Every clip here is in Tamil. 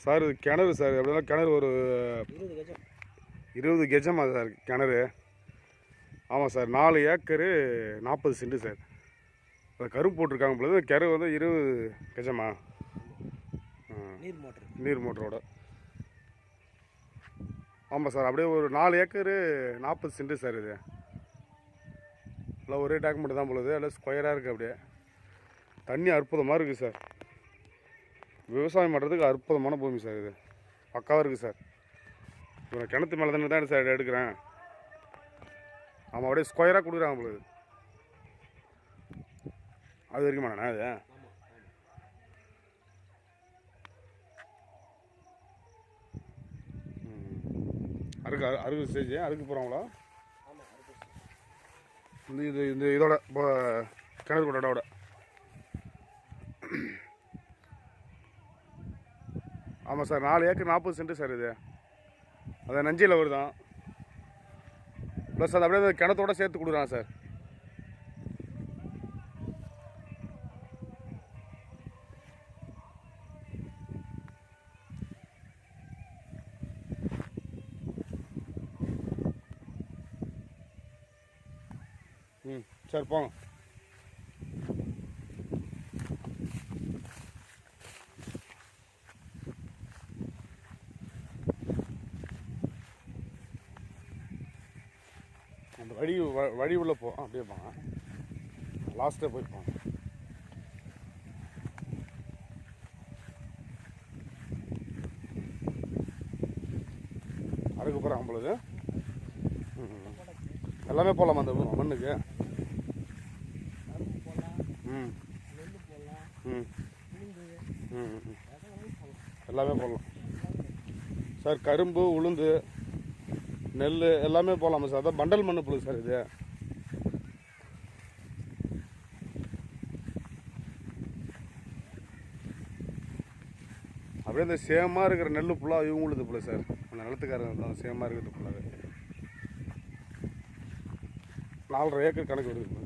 சார் இது கிணறு சார், எப்படின்னா கிணறு ஒரு 20 கெஜமா சார் கிணறு. ஆமாம் சார், 4 ஏக்கரு 40 சென்ட் சார். அந்த கரும்பு போட்டிருக்காங்க பொழுது கிணறு வந்து 20 கெஜமா நீர் மோட்டரோட. ஆமாம் சார், அப்படியே ஒரு 4 ஏக்கரு 40 சென்ட் சார். இது எல்லாம் ஒரே டாக்குமெண்ட் தான் பொழுது, எல்லாம் ஸ்கொயராக இருக்குது. அப்படியே தண்ணி அற்புதமாக இருக்குது சார். விவசாயம் பண்ணுறதுக்கு அற்புதமான பூமி சார். இது பக்காவாக இருக்குது சார். இப்போ கிணத்து மேலே தானே தான் சார் எடுக்கிறேன். ஆமாம், அப்படியே ஸ்கொயராக கொடுக்குறாங்க பொழுது. அது வரைக்கும் மாண்ணா அது அறுக்கு ஸ்டேஜ் அறுக்கு போகிறாங்களா? இந்த இதோட இப்போ கிணறு கொண்டாடோட. ஆமாம் சார், 4 ஏக்கர் 40 சென்ட் சார். இது அது நஞ்சியில் வருதான். ப்ளஸ் அது அப்படியே கிணத்தோட சேர்த்து கொடுக்குறாங்க சார். சரி போங்க. அந்த வழி உள்ள போ, அப்படியே போங்க. லாஸ்ட்டே போயிருப்போம். அறுக்க போகிறாங்க பொழுது எல்லாமே போகலாமா அந்த மண்ணுக்கு? எல்லாமே போடலாம் சார். கரும்பு, உளுந்து, நெல் எல்லாமே போகலாமா சார்? அதான் பண்டல் மண்ணு போகுது சார். இது அப்படியே இந்த சேமாக இருக்கிற நெல் ஃபுல்லாக இவங்களுது போல சார். அந்த நிலத்துக்காரங்க தான் சேமாக இருக்கிறது ஃபுல்லாக 4.5 ஏக்கர் கணக்கு வருது.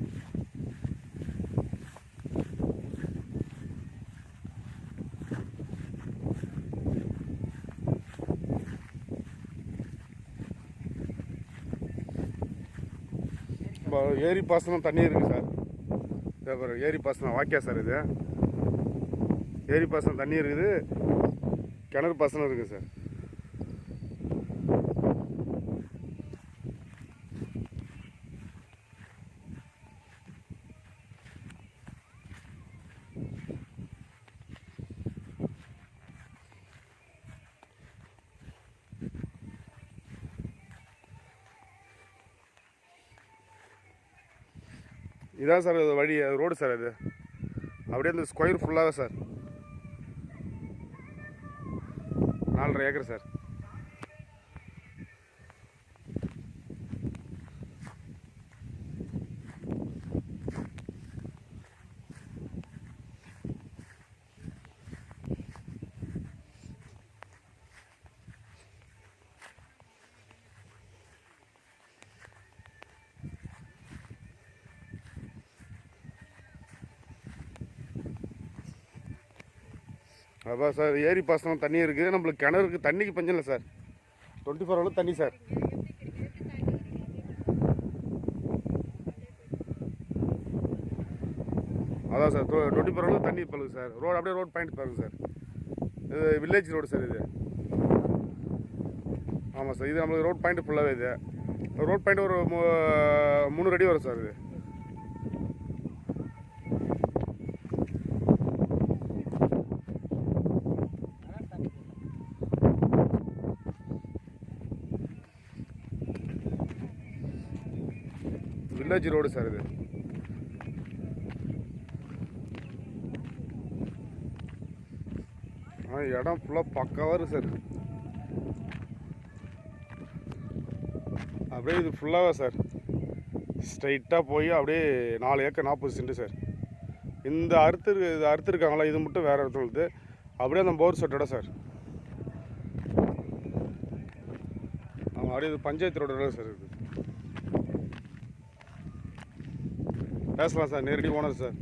ஏரி பாசனம் தண்ணி இருக்குது சார். இதே ஏரி பாசனம் வாக்கியா சார். இது ஏரி பாசனம் தண்ணி இருக்குது, கிணறு பாசனம் இருக்குது சார். இதான் சார் வழி, ரோடு சார். அது அப்படியே இந்த ஸ்கொயர் ஃபுல்லாக சார் 4.5 ஏக்கர் சார். அதான் சார், ஏரி பாசனம் தண்ணி இருக்குது. நம்மளுக்கு கிணறுக்கு தண்ணிக்கு பஞ்சம் இல்லை சார். 24 ஹவர்ஸ் தண்ணி சார். அதான் சார், 24 ஹவர்ஸ் தண்ணி பழுது சார். ரோடு அப்படியே ரோட் பாயிண்ட் பாருங்க சார். இது வில்லேஜ் ரோடு சார். இது ஆமாம் சார், இது நம்மளுக்கு ரோட் பாயிண்ட் ஃபுல்லாகவே. இது ரோட் பாயிண்ட் ஒரு 3 அடி வரும் சார். இது வில்லேஜ் ரோடு சார். இது இடம் ஃபுல்லாக பக்காவாக இருக்குது சார். அப்படியே இது ஃபுல்லாகவே சார் ஸ்ட்ரைட்டாக போய் அப்படியே 4 ஏக்கர் 40 சென்ட் சார். இந்த அறுத்துருக்காங்களா, இது மட்டும் வேறு இடத்துல அப்படியே அந்த போர் செட்டோட சார். ஆமாம், அப்படியே இது பஞ்சாயத்து ரோட சார். இது பேசலாம் சார், நேரடி ஓனர் சார்.